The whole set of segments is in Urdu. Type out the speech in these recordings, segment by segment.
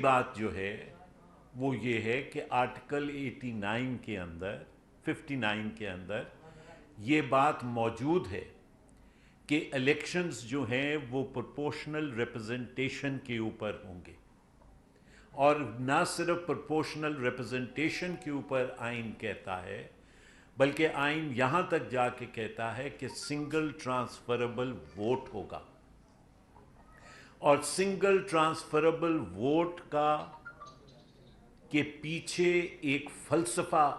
بات جو ہے وہ یہ ہے کہ آرٹیکل 89 کے اندر 59 کے اندر یہ بات موجود ہے کہ الیکشنز جو ہیں وہ پرپورشنل ریپرزنٹیشن کے اوپر ہوں گے، اور نہ صرف پرپورشنل ریپرزنٹیشن کے اوپر آئین کہتا ہے بلکہ آئین یہاں تک جا کے کہتا ہے کہ سنگل ٹرانسفربل ووٹ ہوگا، اور سنگل ٹرانسفربل ووٹ کا کے پیچھے ایک فلسفہ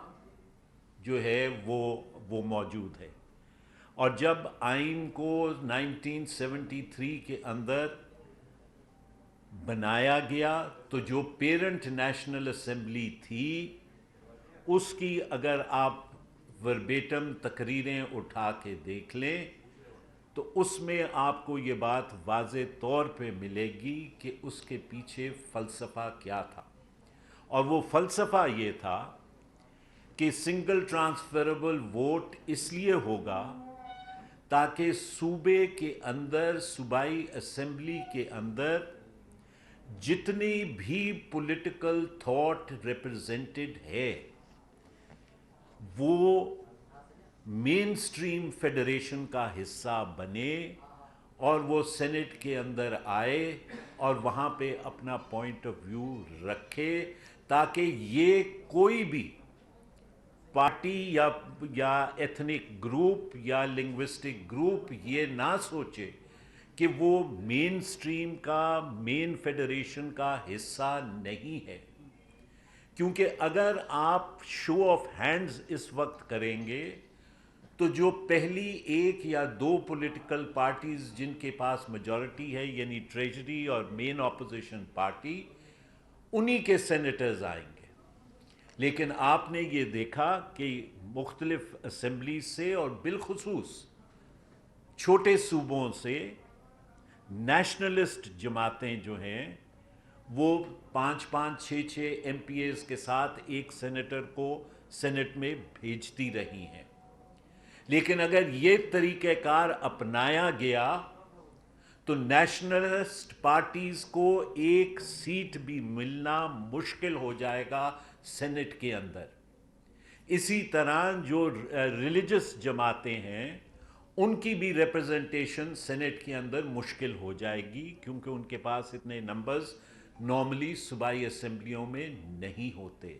جو ہے وہ موجود ہے۔ اور جب آئین کو 1973 کے اندر بنایا گیا تو جو پیرنٹ نیشنل اسمبلی تھی اس کی اگر آپ وربیٹم تقریریں اٹھا کے دیکھ لیں تو اس میں آپ کو یہ بات واضح طور پہ ملے گی کہ اس کے پیچھے فلسفہ کیا تھا، اور وہ فلسفہ یہ تھا کہ سنگل ٹرانسفربل ووٹ اس لیے ہوگا تاکہ صوبے کے اندر، صوبائی اسمبلی کے اندر جتنی بھی پولیٹیکل تھاٹ ریپرزینٹڈ ہے وہ مین سٹریم فیڈریشن کا حصہ بنے اور وہ سینٹ کے اندر آئے اور وہاں پہ اپنا پوائنٹ آف ویو رکھے، تاکہ یہ کوئی بھی پارٹی یا ایتھنک گروپ یا لنگوسٹک گروپ یہ نہ سوچے کہ وہ مین سٹریم کا، مین فیڈریشن کا حصہ نہیں ہے۔ کیونکہ اگر آپ شو آف ہینڈز اس وقت کریں گے تو جو پہلی ایک یا دو پولیٹیکل پارٹیز جن کے پاس میجورٹی ہے، یعنی ٹریجری اور مین اپوزیشن پارٹی، انہی کے سینیٹرز آئیں گے۔ لیکن آپ نے یہ دیکھا کہ مختلف اسمبلیز سے اور بالخصوص چھوٹے صوبوں سے نیشنلسٹ جماعتیں جو ہیں وہ 5-5 6 ایم پی ایز کے ساتھ ایک سینیٹر کو سینٹ میں بھیجتی رہی ہیں۔ لیکن اگر یہ طریقہ کار اپنایا گیا تو نیشنلسٹ پارٹیز کو ایک سیٹ بھی ملنا مشکل ہو جائے گا سینٹ کے اندر۔ اسی طرح جو ریلیجس جماعتیں ہیں ان کی بھی ریپرزنٹیشن سینٹ کے اندر مشکل ہو جائے گی، کیونکہ ان کے پاس اتنے نمبرز نارملی صوبائی اسمبلیوں میں نہیں ہوتے۔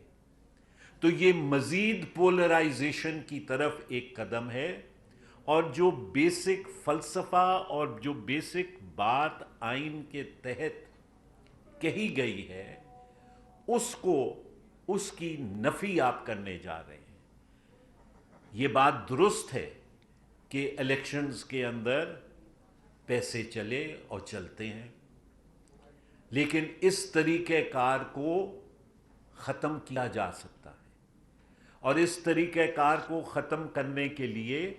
تو یہ مزید پولرائزیشن کی طرف ایک قدم ہے، اور جو بیسک فلسفہ اور جو بیسک بات آئین کے تحت کہی گئی ہے اس کی نفی آپ کرنے جا رہے ہیں۔ یہ بات درست ہے کہ الیکشنز کے اندر پیسے چلے اور چلتے ہیں، لیکن اس طریقہ کار کو ختم کیا جا سکتا ہے، اور اس طریقہ کار کو ختم کرنے کے لیے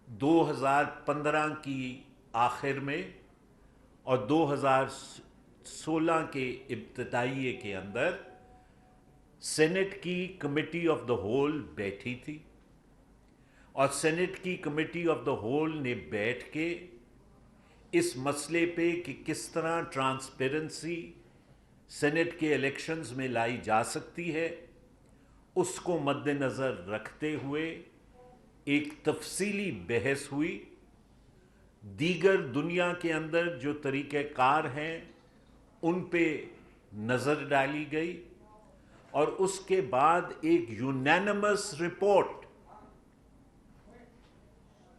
2015 کی آخر میں اور 2016 کے ابتدائیے کے اندر سینٹ کی کمیٹی آف دا ہول بیٹھی تھی، اور سینٹ کی کمیٹی آف دا ہول نے بیٹھ کے اس مسئلے پہ کہ کس طرح ٹرانسپیرنسی سینٹ کے الیکشنز میں لائی جا سکتی ہے اس کو مد نظر رکھتے ہوئے ایک تفصیلی بحث ہوئی۔ دیگر دنیا کے اندر جو طریقہ کار ہیں ان پہ نظر ڈالی گئی، اور اس کے بعد ایک یونینمس رپورٹ،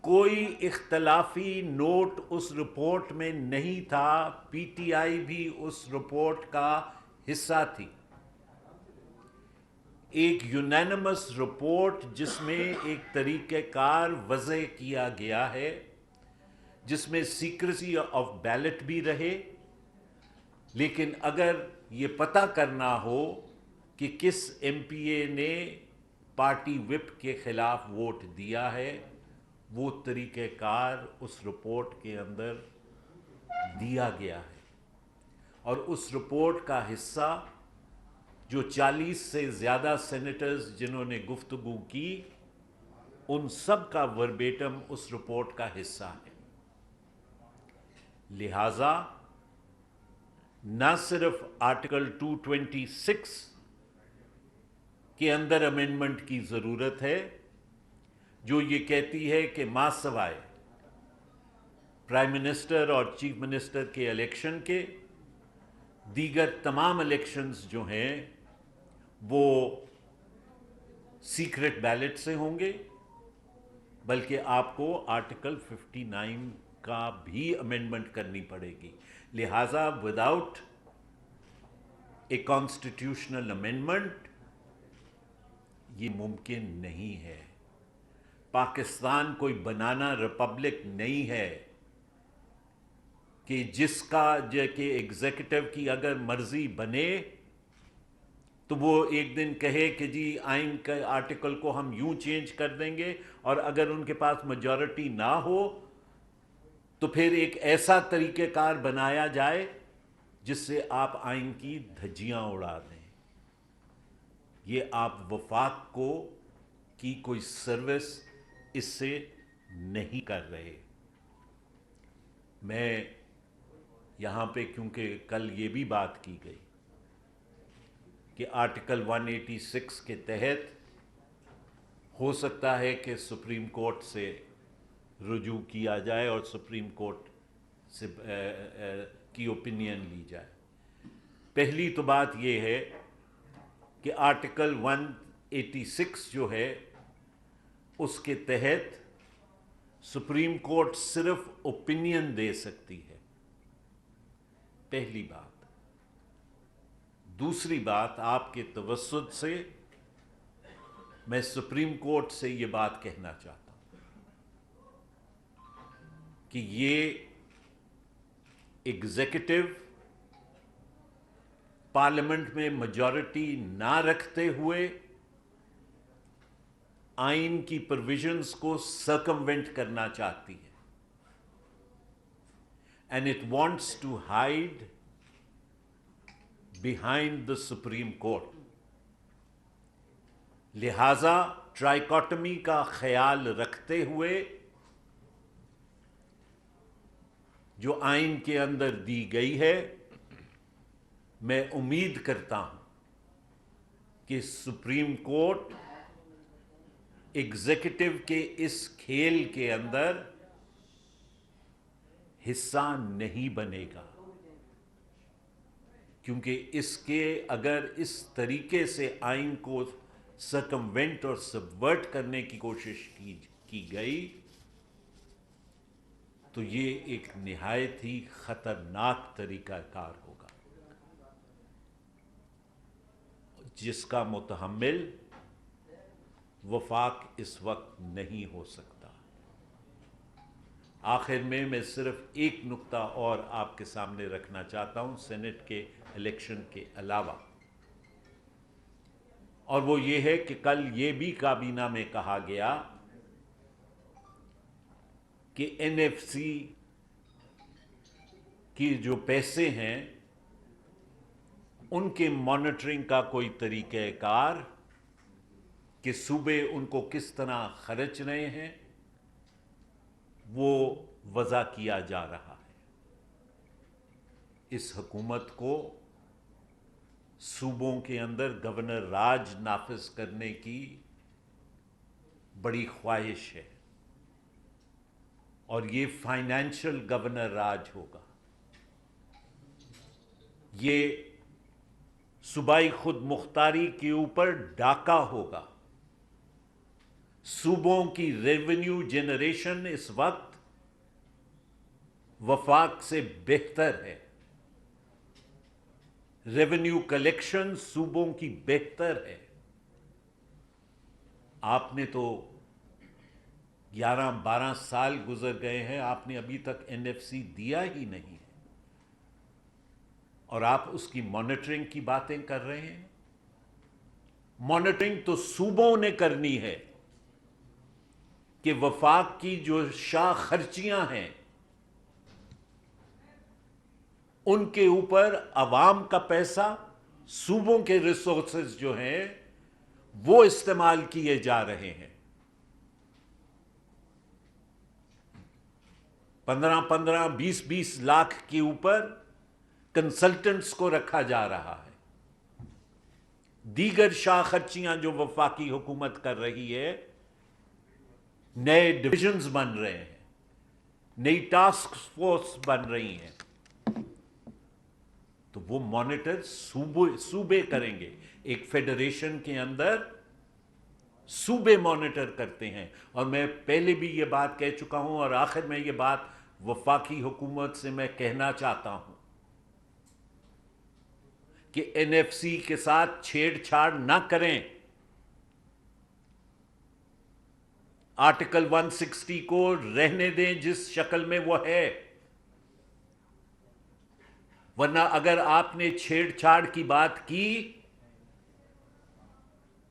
کوئی اختلافی نوٹ اس رپورٹ میں نہیں تھا، پی ٹی آئی بھی اس رپورٹ کا حصہ تھی، ایک یونینمس رپورٹ جس میں ایک طریقہ کار وضع کیا گیا ہے، جس میں سیکریسی آف بیلٹ بھی رہے، لیکن اگر یہ پتہ کرنا ہو کہ کس ایم پی اے نے پارٹی وپ کے خلاف ووٹ دیا ہے، وہ طریقہ کار اس رپورٹ کے اندر دیا گیا ہے، اور اس رپورٹ کا حصہ جو 40 سے زیادہ سینیٹرز جنہوں نے گفتگو کی ان سب کا وربیٹم اس رپورٹ کا حصہ ہے۔ لہٰذا نہ صرف آرٹیکل 226 کے اندر امینڈمنٹ کی ضرورت ہے جو یہ کہتی ہے کہ ماں سوائے پرائم منسٹر اور چیف منسٹر کے الیکشن کے دیگر تمام الیکشنز جو ہیں وہ سیکرٹ بیلٹ سے ہوں گے، بلکہ آپ کو آرٹیکل 59 کا بھی امینڈمنٹ کرنی پڑے گی. لہٰذا وداؤٹ اے کانسٹیٹیوشنل امینڈمنٹ یہ ممکن نہیں ہے. پاکستان کوئی بنانا ریپبلک نہیں ہے کہ جس کا کہ ایگزیکٹو کی اگر مرضی بنے تو وہ ایک دن کہے کہ جی آئین کے آرٹیکل کو ہم یوں چینج کر دیں گے، اور اگر ان کے پاس میجورٹی نہ ہو تو پھر ایک ایسا طریقہ کار بنایا جائے جس سے آپ آئین کی دھجیاں اڑا دیں. یہ آپ وفاق کو کی کوئی سروس اس سے نہیں کر رہے. میں یہاں پہ کیونکہ کل یہ بھی بات کی گئی کہ آرٹیکل 186 کے تحت ہو سکتا ہے کہ سپریم کورٹ سے رجوع کیا جائے اور سپریم کورٹ سے کی اوپینین لی جائے. پہلی تو بات یہ ہے کہ آرٹیکل 186 جو ہے اس کے تحت سپریم کورٹ صرف اوپینین دے سکتی ہے، پہلی بات. دوسری بات، آپ کے توسط سے میں سپریم کورٹ سے یہ بات کہنا چاہتا ہوں کہ یہ ایگزیکٹو پارلیمنٹ میں میجورٹی نہ رکھتے ہوئے آئین کی پروویژنز کو سرکموینٹ کرنا چاہتی ہے، and it wants to hide behind the Supreme Court. لہذا ٹرائیکاٹمی کا خیال رکھتے ہوئے جو آئین کے اندر دی گئی ہے، میں امید کرتا ہوں کہ سپریم کورٹ ایگزیکٹو کے اس کھیل کے اندر حصہ نہیں بنے گا، کیونکہ اس کے اگر اس طریقے سے آئین کو سرکموینٹ اور سبورٹ کرنے کی کوشش کی گئی تو یہ ایک نہایت ہی خطرناک طریقہ کار ہوگا جس کا متحمل وفاق اس وقت نہیں ہو سکتا. آخر میں صرف ایک نقطہ اور آپ کے سامنے رکھنا چاہتا ہوں سینٹ کے الیکشن کے علاوہ، اور وہ یہ ہے کہ کل یہ بھی کابینہ میں کہا گیا کہ این ایف سی کی جو پیسے ہیں ان کے مانیٹرنگ کا کوئی طریقہ کار کہ صوبے ان کو کس طرح خرچ رہے ہیں وہ وضع کیا جا رہا ہے. اس حکومت کو صوبوں کے اندر گورنر راج نافذ کرنے کی بڑی خواہش ہے، اور یہ فائنینشل گورنر راج ہوگا. یہ صوبائی خود مختاری کے اوپر ڈاکہ ہوگا. صوبوں کی ریونیو جنریشن اس وقت وفاق سے بہتر ہے، ریونیو کلیکشن صوبوں کی بہتر ہے. آپ نے تو 11-12 سال گزر گئے ہیں، آپ نے ابھی تک این ایف سی دیا ہی نہیں ہے، اور آپ اس کی مانیٹرنگ کی باتیں کر رہے ہیں. مانیٹرنگ تو صوبوں نے کرنی ہے کہ وفاق کی جو شاہ خرچیاں ہیں ان کے اوپر عوام کا پیسہ، صوبوں کے ریسورسز جو ہیں وہ استعمال کیے جا رہے ہیں. 15-20 لاکھ کے اوپر کنسلٹنٹس کو رکھا جا رہا ہے. دیگر شاہ خرچیاں جو وفاقی حکومت کر رہی ہے، نئے ڈویژنز بن رہے ہیں، نئی ٹاسک فورس بن رہی ہیں، تو وہ مانیٹر صوبے کریں گے. ایک فیڈریشن کے اندر صوبے مانیٹر کرتے ہیں. اور میں پہلے بھی یہ بات کہہ چکا ہوں، اور آخر میں یہ بات وفاقی حکومت سے میں کہنا چاہتا ہوں کہ این ایف سی کے ساتھ چھیڑ چھاڑ نہ کریں. آرٹیکل 160 کو رہنے دیں جس شکل میں وہ ہے، ورنہ اگر آپ نے چھیڑ چھاڑ کی بات کی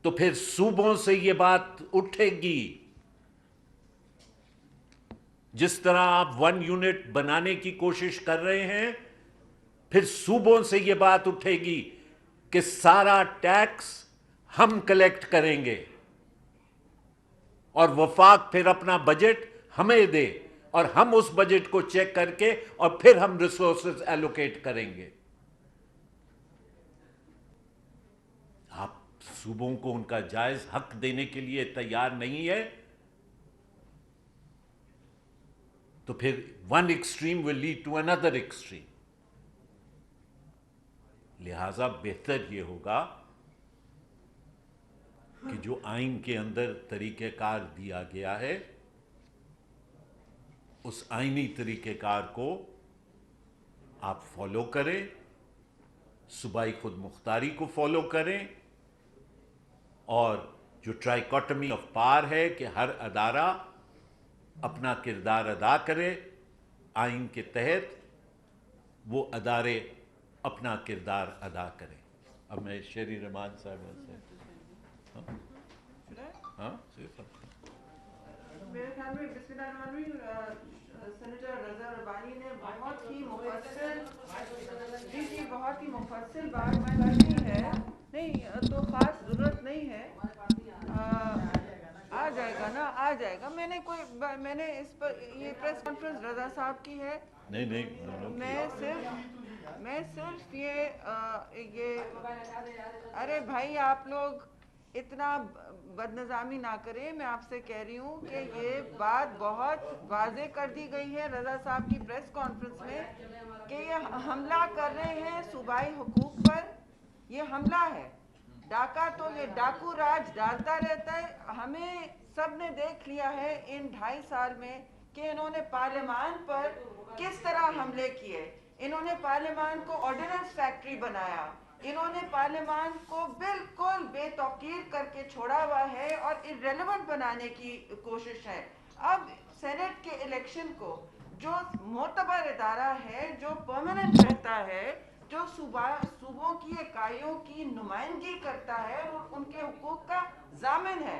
تو پھر صوبوں سے یہ بات اٹھے گی. جس طرح آپ 1 یونٹ بنانے کی کوشش کر رہے ہیں، پھر صوبوں سے یہ بات اٹھے گی کہ سارا ٹیکس ہم کلیکٹ کریں گے اور وفاق پھر اپنا بجٹ ہمیں دے، اور ہم اس بجٹ کو چیک کر کے اور پھر ہم ریسورسز ایلوکیٹ کریں گے. آپ صوبوں کو ان کا جائز حق دینے کے لیے تیار نہیں ہے تو پھر one extreme will lead to another extreme. لہذا بہتر یہ ہوگا کہ جو آئین کے اندر طریقہ کار دیا گیا ہے، اس آئینی طریقہ کار کو آپ فالو کریں، صوبائی خود مختاری کو فالو کریں، اور جو ٹرائیکوٹمی آف پاور ہے کہ ہر ادارہ اپنا کردار ادا کرے آئین کے تحت، وہ ادارے اپنا کردار ادا کریں. اب میں شیری رحمان صاحب سے میرے خیال میں بسم اللہ الرحمن الرحیم سینیٹر رضا ربانی نے بہت ہی مفصل بہت ہی مفصل بات کرنی ہے. نہیں تو خاص ضرورت نہیں ہے، آ جائے گا نا، آ جائے گا. میں نے اس پر یہ پریس کانفرنس رضا صاحب کی ہے. نہیں میں صرف یہ ارے بھائی آپ لوگ اتنا بدنظامی نہ کریں. میں آپ سے کہہ رہی ہوں کہ یہ بات بہت واضح کر دی گئی ہے رضا صاحب کی پریس کانفرنس میں کہ یہ حملہ کر رہے ہیں صوبائی حقوق پر. یہ حملہ ہے. ڈاکہ تو یہ ڈاکو راج ڈالتا رہتا ہے. ہمیں سب نے دیکھ لیا ہے ان 2.5 سال میں کہ انہوں نے پارلیمان پر کس طرح حملے کیے. انہوں نے پارلیمان کو آرڈیننس فیکٹری بنایا. انہوں نے پارلیمان کو بالکل بے توقیر کر کے چھوڑا ہوا ہے اور irrelevant بنانے کی کوشش ہے. اب سینٹ کے الیکشن کو جو معتبر ادارہ ہے، جو پرماننٹ رہتا ہے، جو صوبوں کی اکائیوں کی نمائندگی کرتا ہے اور ان کے حقوق کا ضامن ہے،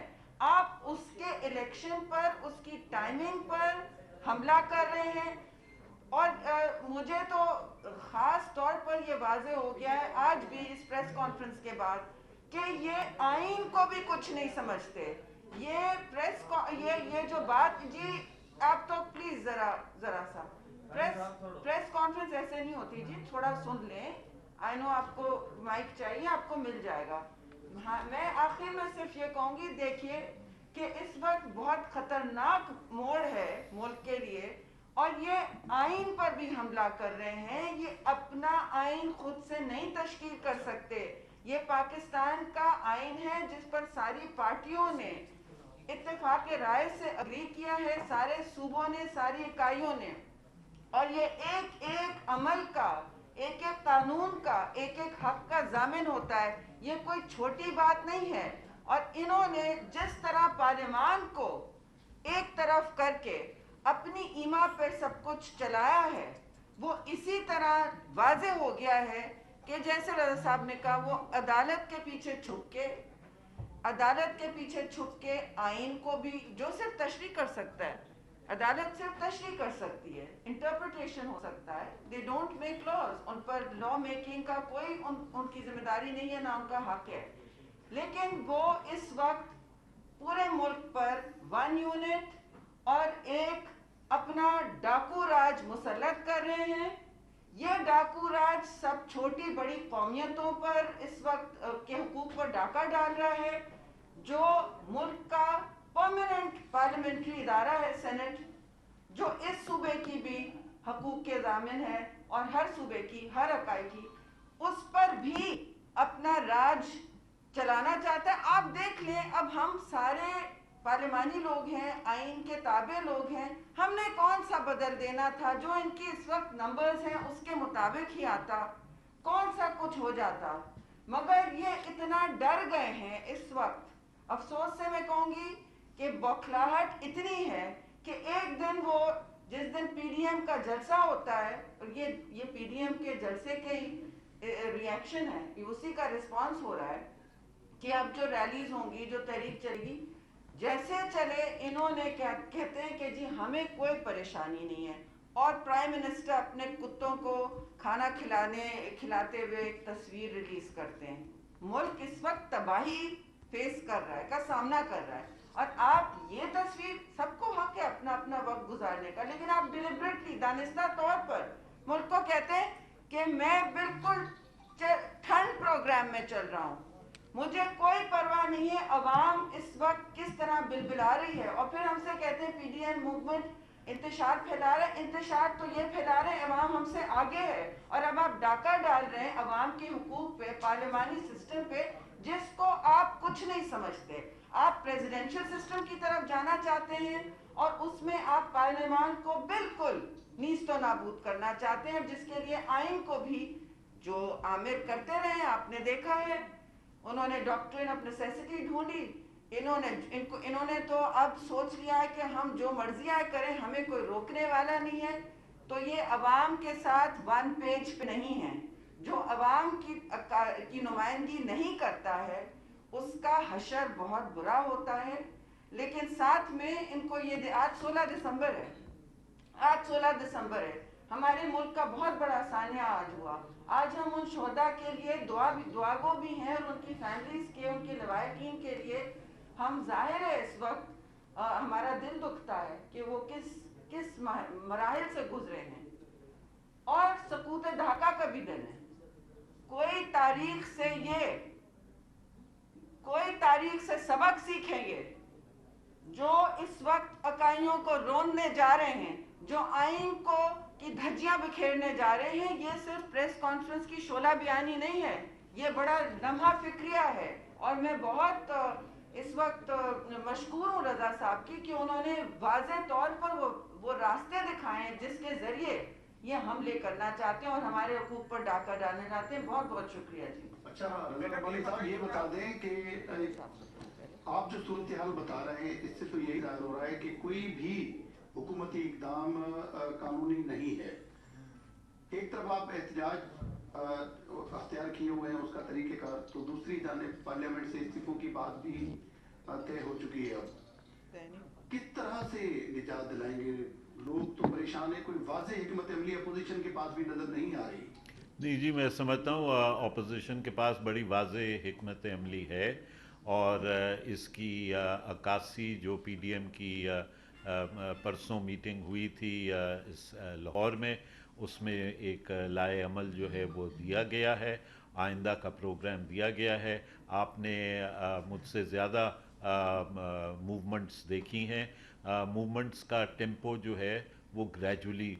آپ اس کے الیکشن پر، اس کی ٹائمنگ پر حملہ کر رہے ہیں. اور مجھے تو خاص طور پر یہ واضح ہو گیا ہے آج بھی اس پریس کانفرنس کے بعد کہ یہ آئین کو بھی کچھ نہیں سمجھتے. یہ جو بات، جی آپ تو پلیز ذرا سا پریس کانفرنس ایسے نہیں ہوتی. جی تھوڑا سن لیں. آئی نو آپ کو مائک چاہیے، آپ کو مل جائے گا. ہاں، میں آخر میں صرف یہ کہوں گی، دیکھیے کہ اس وقت بہت خطرناک موڑ ہے ملک کے لیے، اور یہ آئین پر بھی حملہ کر رہے ہیں. یہ اپنا آئین خود سے نہیں تشکیل کر سکتے. یہ پاکستان کا آئین ہے جس پر ساری پارٹیوں نے اتفاق رائے سے اگری کیا ہے، سارے صوبوں نے، ساری اکائیوں نے. اور یہ ایک ایک عمل کا، ایک ایک قانون کا، ایک ایک حق کا ضامن ہوتا ہے. یہ کوئی چھوٹی بات نہیں ہے. اور انہوں نے جس طرح پارلیمان کو ایک طرف کر کے اپنی ایما پر سب کچھ چلایا ہے، وہ اسی طرح واضح ہو گیا ہے کہ جیسے رضا صاحب نے کہا، وہ عدالت کے پیچھے چھپ کے آئین کو بھی، جو صرف تشریح کر سکتا ہے، عدالت صرف تشریح کر سکتی ہے، انٹرپریٹیشن ہو سکتا ہے. They don't make laws. In per law making کا کوئی ان کی ذمہ داری نہیں ہے، نہ ان کا حق ہے. لیکن وہ اس وقت پورے ملک پر 1 یونٹ اور ایک اپنا ڈاکو راج مسلط کر رہے ہیں. یہ ڈاکو راج سب چھوٹی بڑی قومیتوں پر اس وقت کے حقوق پر ڈاکہ ڈال رہا ہے. جو ملک کا پرماننٹ پارلیمنٹری ادارہ ہے سینٹ, جو اس صوبے کی بھی حقوق کے ضامن ہے اور ہر صوبے کی, ہر اکائی کی, اس پر بھی اپنا راج چلانا چاہتا ہے. آپ دیکھ لیں, اب ہم سارے پارلیمانی لوگ ہیں, آئین کے تابع لوگ ہیں, ہم نے کون سا بدل دینا تھا؟ جو ان کی اس وقت نمبرز ہیں اس کے مطابق ہی آتا, کون سا کچھ ہو جاتا. مگر یہ اتنا ڈر گئے ہیں اس وقت, افسوس سے میں کہوں گی کہ بوکھلاہٹ اتنی ہے کہ ایک دن وہ, جس دن پی ڈی ایم کا جلسہ ہوتا ہے, اور یہ پی ڈی ایم کے جلسے کے ہی ریئیکشن ہے, یہ اسی کا رسپانس ہو رہا ہے کہ اب جو ریلیز ہوں گی, جو تحریک چلے گی, جیسے چلے انہوں نے کہتے ہیں کہ جی ہمیں کوئی پریشانی نہیں ہے, اور پرائم منسٹر اپنے کتوں کو کھانا کھلاتے ہوئے ایک تصویر ریلیز کرتے ہیں. ملک اس وقت تباہی فیس کر رہا ہے, کا سامنا کر رہا ہے, اور آپ یہ تصویر, سب کو حق ہے اپنا اپنا وقت گزارنے کا, لیکن آپ ڈیلیبریٹلی دانستہ طور پر ملک کو کہتے ہیں کہ میں بالکل ٹھنڈ پروگرام میں چل رہا ہوں, مجھے کوئی پرواہ نہیں ہے عوام اس وقت کس طرح بلبلا رہی ہے. اور پھر ہم سے کہتے ہیں پی ڈی ایم موومنٹ انتشار پھیلا رہے ہیں. انتشار تو یہ پھیلا رہے ہیں, عوام ہم سے آگے ہے, اور اب آپ ڈاکہ ڈال رہے ہیں عوام کے حقوق پہ, پارلیمانی سسٹم پہ, جس کو آپ کچھ نہیں سمجھتے. آپ پریزیڈنشل سسٹم کی طرف جانا چاہتے ہیں, اور اس میں آپ پارلیمان کو بالکل نیست و نابود کرنا چاہتے ہیں, جس کے لیے آئین کو بھی جو عامر کرتے رہے آپ نے دیکھا ہے. انہوں نے ڈاکٹرن آف نیسیسٹی ڈھونڈی, انہوں نے تو اب سوچ لیا ہے کہ ہم جو مرضی آئے کریں, ہمیں کوئی روکنے والا نہیں ہے. تو یہ عوام کے ساتھ ون پیج پہ نہیں ہے. جو عوام کی نمائندگی نہیں کرتا ہے اس کا حشر بہت برا ہوتا ہے. لیکن ساتھ میں ان کو یہ آج 16 دسمبر ہے, آج 16 دسمبر ہے, ہمارے ملک کا بہت بڑا سانحہ آج ہوا. آج ہم ان شہداء کے لیے دعا گو بھی ہیں, اور ان کی فیملیز کے, ان کے لواحقین کے لیے ہم ظاہر ہے اس وقت ہمارا دل دکھتا ہے کہ وہ کس مراحل سے گزرے ہیں. اور سقوط ڈھاکہ کا بھی دن ہے. کوئی تاریخ سے سبق سیکھیں گے. جو اس وقت اکائیوں کو روننے جا رہے ہیں, جو آئین کو کی دھجیاں بکھیرنے جا رہے ہیں, یہ صرف پریس کانفرنس کی شعلہ بیانی نہیں ہے, یہ بڑا لمحہ فکریہ ہے. اور میں بہت اس وقت مشکور ہوں رضا صاحب کی کہ انہوں نے واضح طور پر وہ راستے دکھائے ہیں جس کے ذریعے یہ حملے کرنا چاہتے ہیں اور ہمارے حقوق پر ڈاکہ ڈالنا چاہتے ہیں. بہت بہت شکریہ جی. اچھا رضا کمالی صاحب, یہ بتا دیں کہ آپ جو صورتحال بتا رہے ہیں اس سے تو یہی ظاہر ہو رہا ہے کہ کوئی بھی حکومتی اقدام قانونی نہیں ہے. ایک طرف آپ احتجاج اختیار کیے ہوئے ہیں, اس کا طریقہ کار, تو دوسری جانب پارلیمنٹ سے استعفوں کی بات بھی طے ہو چکی ہے. اب کس طرح سے نجات دلائیں گے؟ لوگ تو پریشان ہیں, کوئی واضح حکمت عملی اپوزیشن کے پاس بھی نظر نہیں آ رہی. جی میں سمجھتا ہوں اپوزیشن کے پاس بڑی واضح حکمت عملی ہے, اور اس کی عکاسی جو پی ڈی ایم کی پرسوں میٹنگ ہوئی تھی اس لاہور میں, اس میں ایک لائحہ عمل جو ہے وہ دیا گیا ہے, آئندہ کا پروگرام دیا گیا ہے. آپ نے مجھ سے زیادہ موومنٹس دیکھی ہیں. موومنٹس کا ٹیمپو جو ہے وہ گریجولی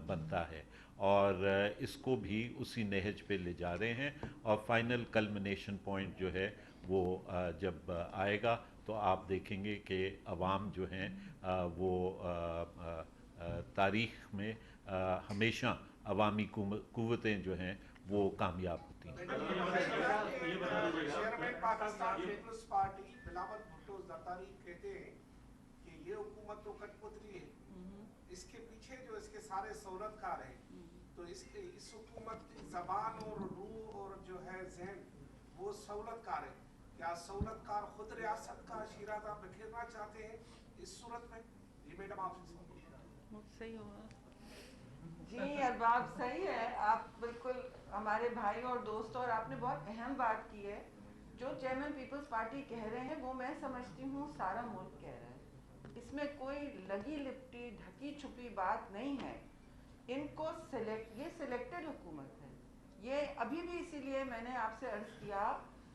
بنتا ہے, اور اس کو بھی اسی نہج پہ لے جا رہے ہیں, اور فائنل کلمنیشن پوائنٹ جو ہے وہ جب آئے گا تو آپ دیکھیں گے کہ عوام جو ہیں وہ تاریخ میں ہمیشہ عوامی قوتیں جو ہیں وہ کامیاب ہوتی ہیں. چیئرمین پاکستان پیپلز پارٹی بلاول بھٹو زرداری کہتے ہیں کہ یہ حکومت تو کٹ پتلی ہے, اس کے پیچھے جو اس کے سارے سہولت کار ہیں, تو اس حکومت کی زبان اور روح اور جو ہے ذہن وہ سہولت کار ہے. کیا سہولت کار خود ریاست کا شیرازہ بکھیرنا چاہتے ہیں اس صورت میں؟ جی میڈم آپ سے صحیح ہوگا. جی ارباب صحیح ہے, آپ بالکل ہمارے بھائی اور دوست, اور آپ نے بہت اہم بات کی ہے. جو چیئرمین پیپلز پارٹی کہہ رہے ہیں وہ میں سمجھتی ہوں سارا ملک کہہ رہا ہے. اس میں کوئی لگی لپٹی ڈھکی چھپی بات نہیں ہے. ان کو یہ سلیکٹڈ حکومت ہے. یہ ابھی بھی اسی لیے میں نے آپ سے عرض کیا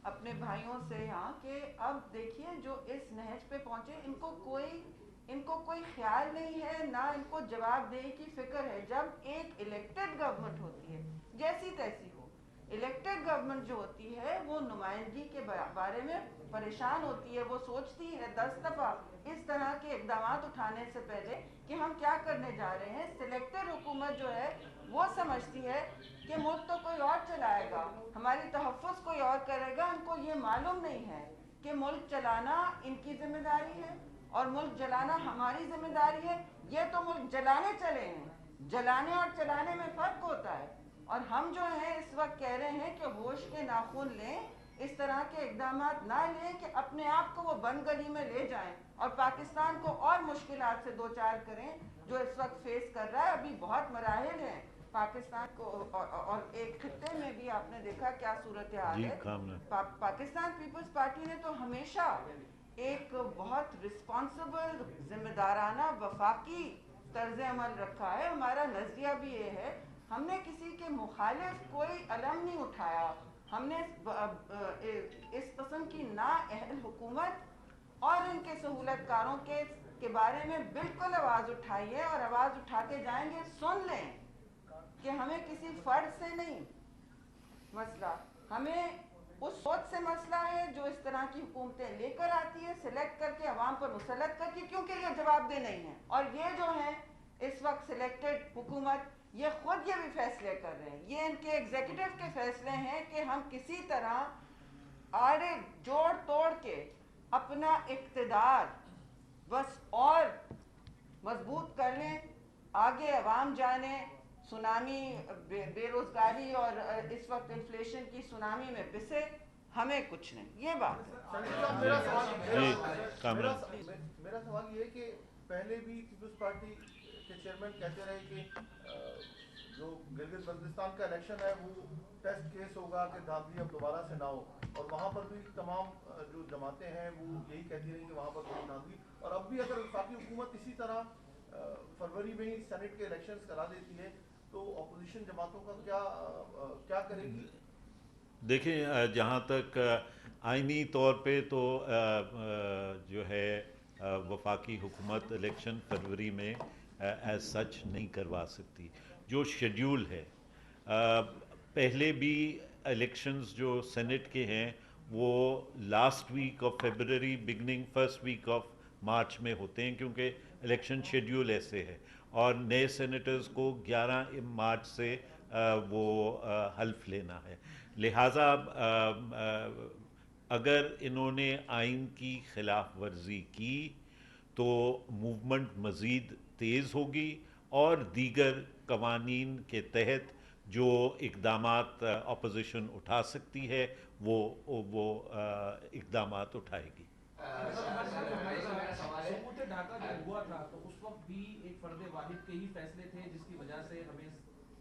اپنے بھائیوں سے یہاں کہ اب دیکھیے جو اس نہج پہ پہنچے ان کو کوئی خیال نہیں ہے، نہ ان کو جواب دہی کی فکر ہے. جب ایک الیکٹڈ گورنمنٹ ہوتی ہے جیسی تیسی ہو، الیکٹڈ گورنمنٹ جو ہوتی ہے وہ نمائندگی کے بارے میں پریشان ہوتی ہے، وہ سوچتی ہے 10 دفعہ اس طرح کے اقدامات اٹھانے سے پہلے کہ ہم کیا کرنے جا رہے ہیں. سلیکٹڈ حکومت جو ہے وہ سمجھتی ہے کہ ملک تو کوئی اور چلائے گا، ہماری تحفظ کوئی اور کرے گا. ان کو یہ معلوم نہیں ہے کہ ملک چلانا ان کی ذمہ داری ہے اور ملک جلانا ہماری ذمہ داری ہے. یہ تو ملک جلانے چلے ہیں، جلانے اور چلانے میں فرق ہوتا ہے. اور ہم جو ہیں اس وقت کہہ رہے ہیں کہ ہوش کے ناخن لیں، اس طرح کے اقدامات نہ لیں کہ اپنے آپ کو وہ بند گلی میں لے جائیں اور پاکستان کو اور مشکلات سے دوچار کریں جو اس وقت فیس کر رہا ہے. ابھی بہت مراحل ہیں پاکستان کو، اور ایک خطے میں بھی آپ نے دیکھا کیا صورتحال ہے. پاکستان پیپلز پارٹی نے تو ہمیشہ ایک بہت رسپانسبل، ذمہ دارانہ، وفاقی طرز عمل رکھا ہے. ہمارا نظریہ بھی یہ ہے، ہم نے کسی کے مخالف کوئی علم نہیں اٹھایا. ہم نے اس قسم کی نااہل حکومت اور ان کے سہولت کاروں کے بارے میں بالکل آواز اٹھائی ہے اور آواز اٹھاتے جائیں گے. سن لیں کہ ہمیں کسی فرد سے نہیں مسئلہ، ہمیں اس سوچ سے مسئلہ ہے جو اس طرح کی حکومتیں لے کر آتی ہے، سلیکٹ کر کے عوام پر مسلط کر کے، کیونکہ یہ جواب دہ نہیں ہے. اور یہ جو ہیں اس وقت سلیکٹڈ حکومت، یہ خود یہ بھی فیصلے کر رہے ہیں، یہ ان کے ایگزیکٹو کے فیصلے ہیں کہ ہم کسی طرح آڑے جوڑ توڑ کے اپنا اقتدار بس اور مضبوط کر لیں، آگے عوام جانے. سونامی، بے روزگاری اور اس وقت انفلیشن کی سونامی میں پسے، ہمیں کچھ نہیں. یہ بات ہے. میرا سوال یہ ہے کہ پہلے بھی پیپلز پارٹی کے چیئرمین کہتے رہے کہ جو گلگت بلتستان کا الیکشن ہے وہ ٹیسٹ کیس ہوگا کہ دھاندلی اب دوبارہ سے نہ ہو، اور وہاں پر بھی تمام جو جماعتیں ہیں وہ یہی کہتی رہی کہ وہاں پر کوئی دھاندلی. اور اب بھی اگر وفاقی حکومت اسی طرح فروری میں ہی سینٹ کے الیکشنز کرا دیتی ہے تو اپوزیشن جماعتوں کا کیا کرے گی؟ دیکھیں، جہاں تک آئینی طور پہ تو جو ہے وفاقی حکومت الیکشن فروری میں ایز سچ نہیں کروا سکتی. جو شیڈیول ہے، پہلے بھی الیکشنز جو سینٹ کے ہیں وہ last week of February beginning first week of March میں ہوتے ہیں، کیونکہ الیکشن شیڈیول ایسے ہے، اور نئے سینیٹرز کو 11 مارچ سے وہ حلف لینا ہے. لہٰذا اگر انہوں نے آئین کی خلاف ورزی کی تو موومنٹ مزید تیز ہوگی اور دیگر قوانین کے تحت جو اقدامات اپوزیشن اٹھا سکتی ہے وہ اقدامات اٹھائے گی. سقوط ڈھاکہ جب ہوا تھا تو اس وقت بھی ایک فرد واحد کے ہی فیصلے تھے جس کی وجہ سے ہمیں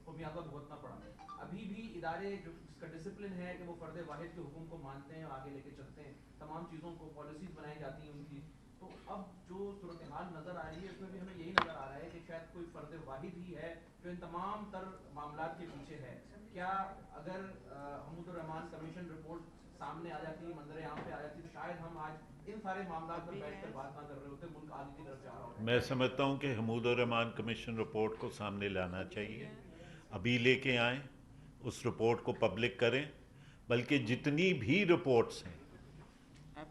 خمیازہ بھگتنا پڑا. ابھی بھی ادارے جو اس کا ڈسپلن ہے کہ وہ فرد واحد کے حکم کو مانتے ہیں اور آگے لے کے چلتے ہیں، تمام چیزوں کو پالیسیز بنائی جاتی ہیں ان کی. تو اب جو صورتحال نظر آ رہی ہے اس میں بھی ہمیں یہی نظر آ رہا ہے کہ شاید کوئی فرد واحد ہی ہے جو ان تمام تر معاملات کے پیچھے ہے. کیا اگر حمود الرحمان کمیشن رپورٹ سامنے آ جاتی، منظر عام پہ آ جاتی، تو شاید ہم آج ان سارے معاملات پر بیٹھ کر بات نہ کر رہے ہوتے، ملک آگے کی طرف جا رہا ہوتا. میں سمجھتا ہوں کہ حمود الرحمان کمیشن رپورٹ کو سامنے لانا چاہیے، ابھی لے کے آئیں، اس رپورٹ کو پبلک کریں. بلکہ جتنی بھی رپورٹس ہیں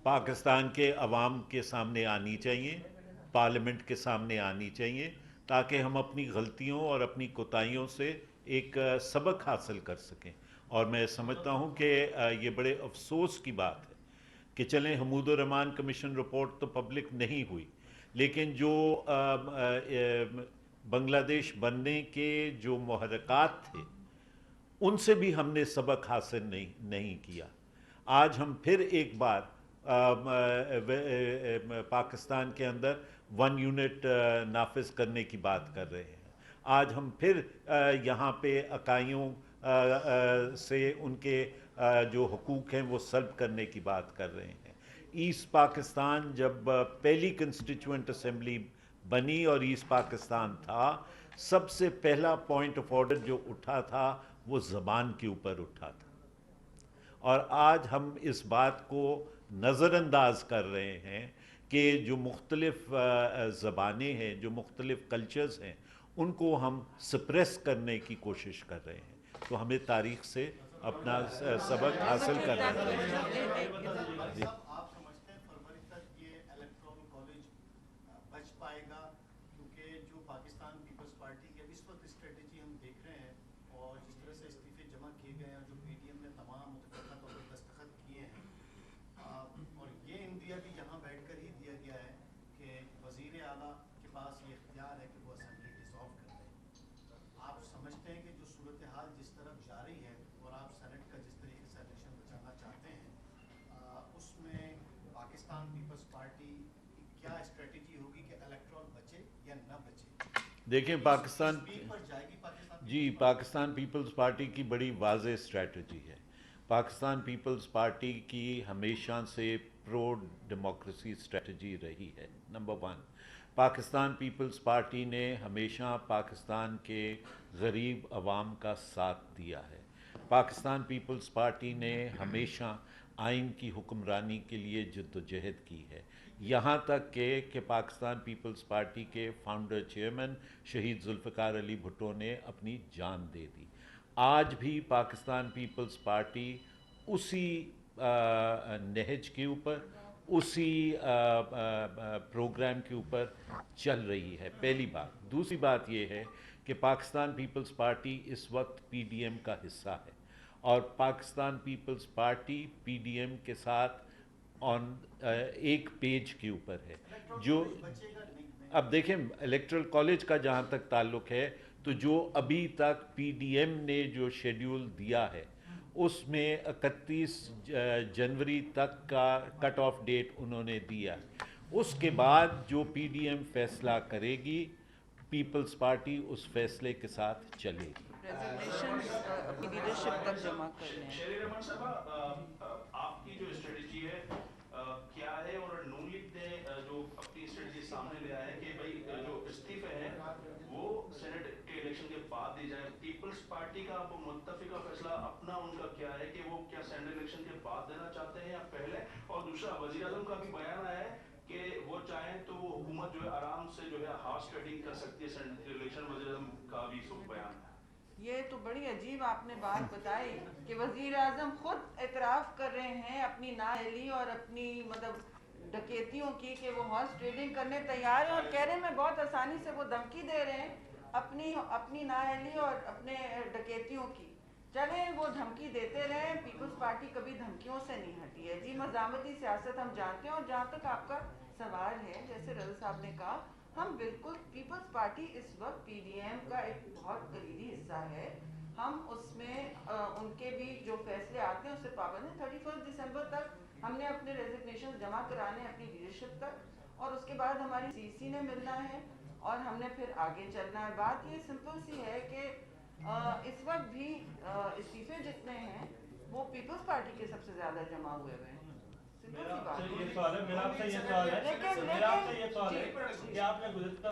پاکستان کے عوام کے سامنے آنی چاہیے، پارلیمنٹ کے سامنے آنی چاہیے، تاکہ ہم اپنی غلطیوں اور اپنی کوتاہیوں سے ایک سبق حاصل کر سکیں. اور میں سمجھتا ہوں کہ یہ بڑے افسوس کی بات ہے کہ چلیں حمود الرحمان کمیشن رپورٹ تو پبلک نہیں ہوئی، لیکن جو بنگلہ دیش بننے کے جو محرکات تھے ان سے بھی ہم نے سبق حاصل نہیں کیا. آج ہم پھر ایک بار پاکستان کے اندر 1 یونٹ نافذ کرنے کی بات کر رہے ہیں. آج ہم پھر یہاں پہ اکائیوں سے ان کے جو حقوق ہیں وہ سلب کرنے کی بات کر رہے ہیں. ایسٹ پاکستان جب پہلی کنسٹیچوئنٹ اسمبلی بنی اور ایسٹ پاکستان تھا سب سے پہلا پوائنٹ آف آرڈر جو اٹھا تھا وہ زبان کے اوپر اٹھا تھا، اور آج ہم اس بات کو نظر انداز کر رہے ہیں کہ جو مختلف زبانیں ہیں، جو مختلف کلچرز ہیں، ان کو ہم سپریس کرنے کی کوشش کر رہے ہیں۔ تو ہمیں تاریخ سے اپنا سبق حاصل کرنا چاہیے۔ صاحب آپ سمجھتے ہیں فروری تک یہ الیکٹورل کالج بچ پائے گا؟ کیونکہ جو پاکستان پیپلز پارٹی کی اب اس وقت اسٹریٹجی ہم دیکھ رہے ہیں، اور جس طرح سے استعفے جمع کیے گئے ہیں، جو پی ڈی ایم نے تمام متفقہ طور پر دستخط کیے ہیں، اور یہ اندیا بھی یہاں بیٹھ کر ہی دیا گیا ہے کہ وزیر اعلیٰ کے پاس یہ اختیار ہے کہ وہ اسمبلی ڈسالو کر دیں، آپ سمجھتے ہیں کہ جو صورتحال جس طرف جا رہی ہے اور آپ سینٹ کا جس طریقے سے الیکشن بچانا چاہتے ہیں، اس میں پاکستان پیپلز پارٹی کی کیا اسٹریٹجی ہوگی کہ الیکٹرال بچے یا نہ بچے؟ دیکھیں پاکستان پر جائے گی پاکستان؟ جی، پاکستان پیپلز پارٹی کی بڑی واضح اسٹریٹجی ہے۔ پاکستان پیپلز پارٹی کی ہمیشہ سے پرو ڈیموکریسی اسٹریٹجی رہی ہے۔ نمبر 1، پاکستان پیپلز پارٹی نے ہمیشہ پاکستان کے غریب عوام کا ساتھ دیا ہے۔ پاکستان پیپلز پارٹی نے ہمیشہ آئین کی حکمرانی کے لیے جد و جہد کی ہے، یہاں تک کہ پاکستان پیپلز پارٹی کے فاؤنڈر چیئرمین شہید ذوالفقار علی بھٹو نے اپنی جان دے دی۔ آج بھی پاکستان پیپلز پارٹی اسی نہج کے اوپر، اسی پروگرام کے اوپر چل رہی ہے، پہلی بات۔ دوسری بات یہ ہے کہ پاکستان پیپلز پارٹی اس وقت پی ڈی ایم کا حصہ ہے، اور Pakistan Peoples Party P D M کے ساتھ ایک پیج کے اوپر ہے۔ جو اب دیکھیں الیکٹرل کالج کا جہاں تک تعلق ہے، تو جو ابھی تک پی ڈی ایم نے جو شیڈیول دیا ہے اس میں 31 جنوری تک کا کٹ آف ڈیٹ انہوں نے دیا ہے۔ اس کے بعد جو پی ڈی ایم فیصلہ کرے گی، پیپلز پارٹی اس فیصلے کے ساتھ چلے گی۔ ریزگنیشنز اپنی لیڈرشپ تک جمع کرنے ہیں۔ شہری رحمان صاحب، آپ کی جو اسٹریٹجی ہے کیا ہے، اور نون لیگ نے جو اپنی اسٹریٹجی سامنے لیا ہے کہ بھائی جو استعفے ہیں وہ سینٹ کے الیکشن کے بعد دی جائے، پیپلز پارٹی کا متفقہ فیصلہ اپنا ان کا کیا ہے کہ وہ کیا سینٹ الیکشن کے بعد دینا چاہتے ہیں یا پہلے؟ اور دوسرا، وزیر اعظم کا بھی بیان آیا ہے کہ وہ چاہیں تو وہ حکومت جو ہے آرام سے جو ہے ہارس ٹریڈنگ کر سکتی ہے سینٹ الیکشن، وزیر اعظم کا بھی سب بیان ہے۔ یہ تو بڑی عجیب آپ نے بات بتائی کہ وزیر اعظم خود اعتراف کر رہے ہیں اپنی نااہلی اور اپنی ڈکیتیوں کی، کہ وہ ہارس ٹریڈنگ کرنے تیار ہیں، اور کہہ رہے ہیں میں بہت آسانی سے وہ دھمکی دے رہے ہیں اپنی نااہلی اور اپنے ڈکیتیوں کی۔ چلیں وہ دھمکی دیتے رہیں، پیپلز پارٹی کبھی دھمکیوں سے نہیں ہٹی ہے۔ جی، مزاحمتی سیاست ہم جانتے ہیں، اور جہاں تک آپ کا سوال ہے، جیسے رضا صاحب نے کہا، ہم بالکل پیپلز پارٹی اس وقت پی ڈی ایم کا ایک بہت کلیدی حصہ ہے۔ ہم اس میں ان کے بھی جو فیصلے آتے ہیں اس سے پابند ہیں۔ 31 دسمبر تک ہم نے اپنے ریزگنیشن جمع کرانے ہیں اپنی لیڈرشپ تک، اور اس کے بعد ہماری سی سی نے ملنا ہے اور ہم نے پھر آگے چلنا ہے۔ بات یہ سمپل سی ہے کہ اس وقت بھی استعفے جتنے ہیں وہ پیپلز پارٹی کے سب سے زیادہ جمع ہوئے ہیں۔ میرا آپ سے یہ سوال ہے کہ آپ نے گزشتہ